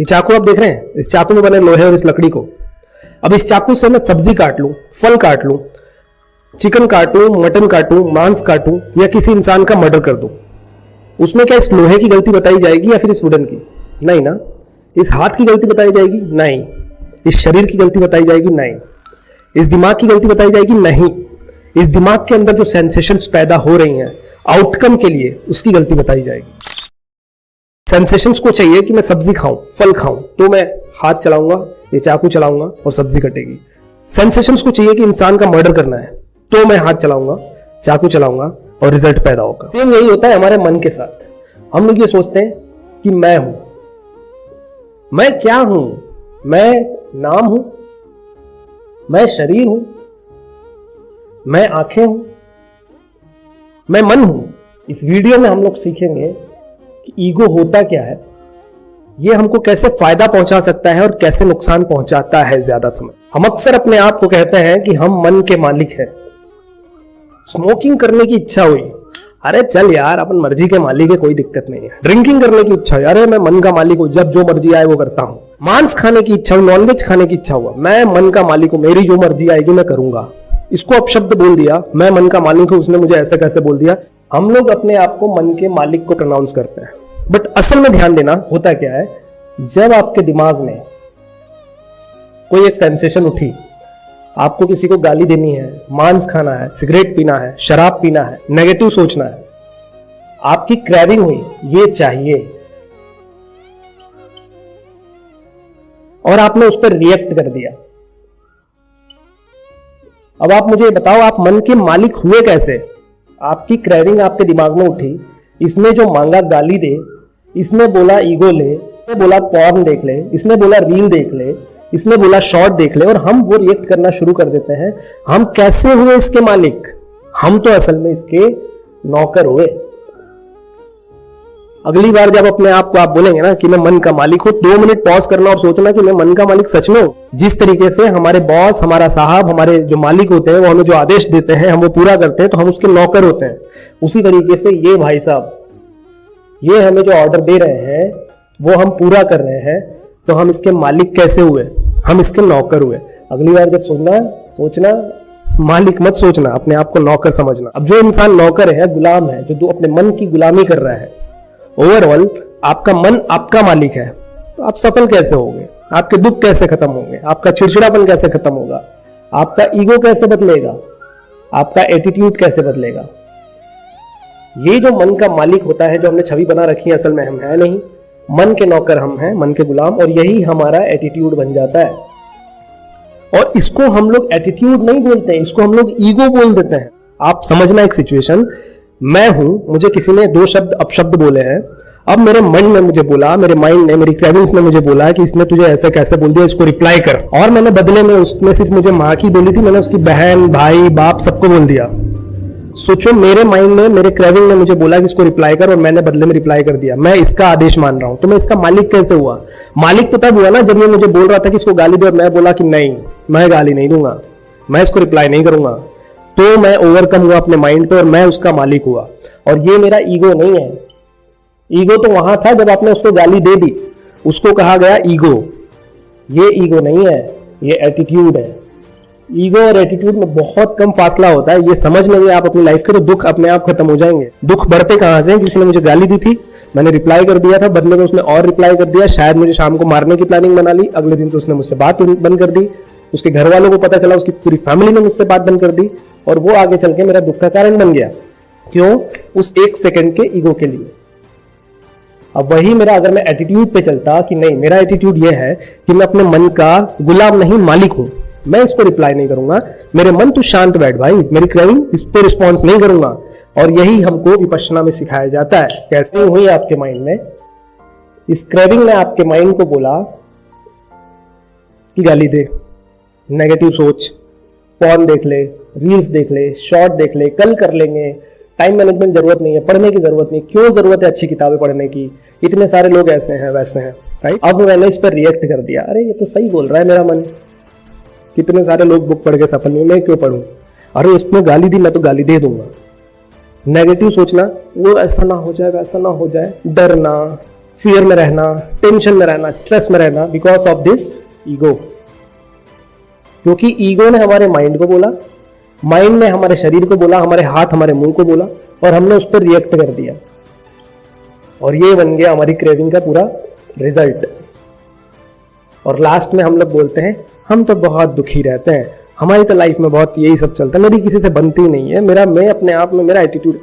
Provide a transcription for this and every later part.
ये चाकू आप देख रहे हैं, इस चाकू में बने लोहे और इस लकड़ी को। अब इस चाकू से मैं सब्जी काट लूं, फल काट लूं, चिकन काटूं, मटन काटूं, मांस काटूं या किसी इंसान का मर्डर कर दूं, उसमें क्या इस लोहे की गलती बताई जाएगी या फिर इस वुडन की? नहीं ना। इस हाथ की गलती बताई जाएगी? नहीं। इस शरीर की गलती बताई जाएगी? नहीं। इस दिमाग की गलती बताई जाएगी? नहीं। इस दिमाग के अंदर जो सेंसेशंस पैदा हो रही हैं आउटकम के लिए, उसकी गलती बताई जाएगी। सेंसेशंस को चाहिए कि मैं सब्जी खाऊं, फल खाऊं, तो मैं हाथ चलाऊंगा, ये चाकू चलाऊंगा और सब्जी कटेगी। सेंसेशंस को चाहिए कि इंसान का मर्डर करना है, तो मैं हाथ चलाऊंगा, चाकू चलाऊंगा और रिजल्ट पैदा होगा। सेम यही होता है हमारे मन के साथ। हम लोग ये सोचते हैं कि मैं हूं, मैं क्या हूं? मैं नाम हूं, मैं शरीर हूं, मैं आंखें हूं, मैं मन हूं। इस वीडियो में हम लोग सीखेंगे कि ईगो होता क्या है, ये हमको कैसे फायदा पहुंचा सकता है और कैसे नुकसान पहुंचाता है। ज्यादा समय हम अक्सर अपने आप को कहते हैं कि हम मन के मालिक हैं। स्मोकिंग करने की इच्छा हुई, अरे चल यार अपन मर्जी के मालिक है, कोई दिक्कत नहीं है। ड्रिंकिंग करने की इच्छा हुई, अरे मैं मन का मालिक हूं, जब जो मर्जी आए वो करता हूं। मांस खाने की इच्छा हुई, नॉनवेज खाने की इच्छा हुआ, मैं मन का मालिक हूं, मेरी जो मर्जी आएगी मैं करूंगा। इसको अपशब्द बोल दिया, मैं मन का मालिक हूं, उसने मुझे ऐसे कैसे बोल दिया। हम लोग अपने आप को मन के मालिक को प्रोनाउंस करते हैं, बट असल में ध्यान देना होता क्या है, जब आपके दिमाग में कोई एक सेंसेशन उठी, आपको किसी को गाली देनी है, मांस खाना है, सिगरेट पीना है, शराब पीना है, नेगेटिव सोचना है, आपकी क्रेविंग हुई, ये चाहिए, और आपने उस पर रिएक्ट कर दिया। अब आप मुझे बताओ, आप मन के मालिक हुए कैसे? आपकी क्रेविंग आपके दिमाग में उठी, इसने जो मांगा गाली दे, इसने बोला ईगो ले, इसने बोला पॉर्न देख ले, इसने बोला रील देख ले, इसने बोला शॉर्ट देख ले, और हम वो रिएक्ट करना शुरू कर देते हैं। हम कैसे हुए इसके मालिक? हम तो असल में इसके नौकर हुए। अगली बार जब अपने आप को आप बोलेंगे ना कि मैं मन का मालिक हूं, 2 मिनट पॉज करना और सोचना कि मैं मन का मालिक सच में हूं। जिस तरीके से हमारे बॉस, हमारा साहब, हमारे जो मालिक होते हैं वो हमें जो आदेश देते हैं हम वो पूरा करते हैं, तो हम उसके नौकर होते हैं। उसी तरीके से ये भाई साहब, ये हमें जो ऑर्डर दे रहे हैं वो हम पूरा कर रहे हैं, तो हम इसके मालिक कैसे हुए? हम इसके नौकर हुए। अगली बार जब सोचना मालिक मत सोचना, अपने आप को नौकर समझना। अब जो इंसान नौकर है, गुलाम है, जो अपने मन की गुलामी कर रहा है, ओवरऑल आपका मन आपका मालिक है, तो आप सफल कैसे होंगे? आपके दुख कैसे खत्म होंगे? आपका चिड़चिड़ापन कैसे खत्म होगा? आपका ईगो कैसे बदलेगा? आपका एटीट्यूड कैसे बदलेगा? ये जो मन का मालिक होता है, जो हमने छवि बना रखी है, असल में हम है नहीं, मन के नौकर हम हैं, मन के गुलाम, और यही हमारा एटीट्यूड बन जाता है। और इसको हम लोग एटीट्यूड नहीं बोलते हैं, इसको हम लोग ईगो बोल देते हैं। आप समझना एक सिचुएशन, मैं हूं, मुझे किसी ने 2 शब्द अपशब्द बोले हैं, अब मेरे मन ने मुझे बोला, मेरे माइंड ने, मेरी क्रेविंग्स ने मुझे बोला कि इसने तुझे ऐसे कैसे बोल दिया, इसको रिप्लाई कर। और मैंने बदले में, उसने सिर्फ मुझे माँ की बोली थी, मैंने उसकी बहन, भाई, बाप सबको बोल दिया। सोचो, मेरे माइंड ने, मेरे क्रेविंग ने मुझे बोला कि इसको रिप्लाई कर, और मैंने बदले में रिप्लाई कर दिया। मैं इसका आदेश मान रहा हूं, तो मैं इसका मालिक कैसे हुआ? मालिक तो तब हुआ ना जब ये मुझे बोल रहा था कि इसको गाली दे, और मैं बोला कि नहीं, मैं गाली नहीं दूंगा, मैं इसको रिप्लाई नहीं करूंगा। तो मैं ओवरकम हुआ अपने माइंड पे और मैं उसका मालिक हुआ। और ये मेरा ईगो नहीं है। ईगो तो वहां था जब आपने उसको गाली दे दी, उसको कहा गया ईगो। ये ईगो नहीं है, ये एटीट्यूड है। ईगो और एटीट्यूड में बहुत कम फासला होता है। ये समझ लेंगे आप अपनी लाइफ के, तो दुख अपने आप खत्म हो जाएंगे। दुख बढ़ते कहां से? किसी ने मुझे गाली दी थी, मैंने रिप्लाई कर दिया था, बदले में उसने और रिप्लाई कर दिया, शायद मुझे शाम को मारने की प्लानिंग बना ली, अगले दिन से उसने मुझसे बात बंद कर दी, उसके घर वालों को पता चला, उसकी पूरी फैमिली ने मुझसे बात बंद कर दी, और वो आगे चल के मेरा दुख का कारण बन गया। क्यों? उस 1 सेकंड के ईगो के लिए। अब वही मेरा, अगर मैं एटीट्यूड पे चलता कि नहीं, मेरा एटीट्यूड ये है कि मैं अपने मन का गुलाम नहीं, मालिक हूं, मैं इसको रिप्लाई नहीं करूंगा, मेरे मन तू शांत बैठ भाई, मेरी क्रेविंग इस पे रिस्पॉन्स नहीं करूंगा। और यही हमको विपश्यना में सिखाया जाता है। कैसे हुई आपके माइंड में? इस क्रेविंग ने आपके माइंड को बोला कि गाली दे, नेगेटिव सोच, पॉर्न देख ले, रील्स देख ले, शॉर्ट देख ले, कल कर लेंगे, टाइम मैनेजमेंट जरूरत नहीं है, पढ़ने की जरूरत नहीं, क्यों जरूरत है अच्छी किताबें पढ़ने की, इतने सारे लोग ऐसे हैं वैसे हैं, राइट? अब मैंने इस पर रिएक्ट कर दिया, अरे ये तो सही बोल रहा है मेरा मन, कितने सारे लोग बुक पढ़ के सफल नहीं, मैं क्यों पढ़ूं? अरे उसमें गाली दी, मैं तो गाली दे दूंगा। नेगेटिव सोचना, वो ऐसा ना हो जाए, वैसा ना हो जाए, डरना, फियर में रहना, टेंशन में रहना, स्ट्रेस में रहना, बिकॉज ऑफ दिस ईगो। क्योंकि ईगो ने हमारे माइंड को बोला, माइंड ने हमारे शरीर को बोला, हमारे हाथ हमारे मुंह को बोला, और हमने उस पर रिएक्ट कर दिया, और ये बन गया हमारी क्रेविंग का पूरा रिजल्ट। और लास्ट में हम लोग बोलते हैं हम तो बहुत दुखी रहते हैं, हमारी तो लाइफ में बहुत यही सब चलता है, मेरी किसी से बनती नहीं है, मैं अपने आप में मेरा attitude.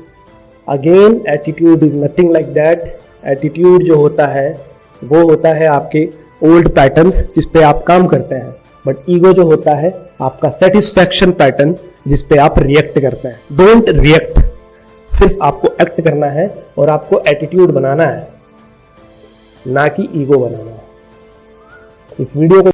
Again attitude is nothing like that. Attitude जो होता है वो होता है आपके ओल्ड पैटर्न्स जिस पे आप काम करते हैं, बट ईगो जो होता है आपका सेटिस्फैक्शन पैटर्न जिस पे आप रिएक्ट करते हैं। डोंट रिएक्ट, सिर्फ आपको एक्ट करना है और आपको एटीट्यूड बनाना है, ना कि ईगो बनाना है। इस वीडियो को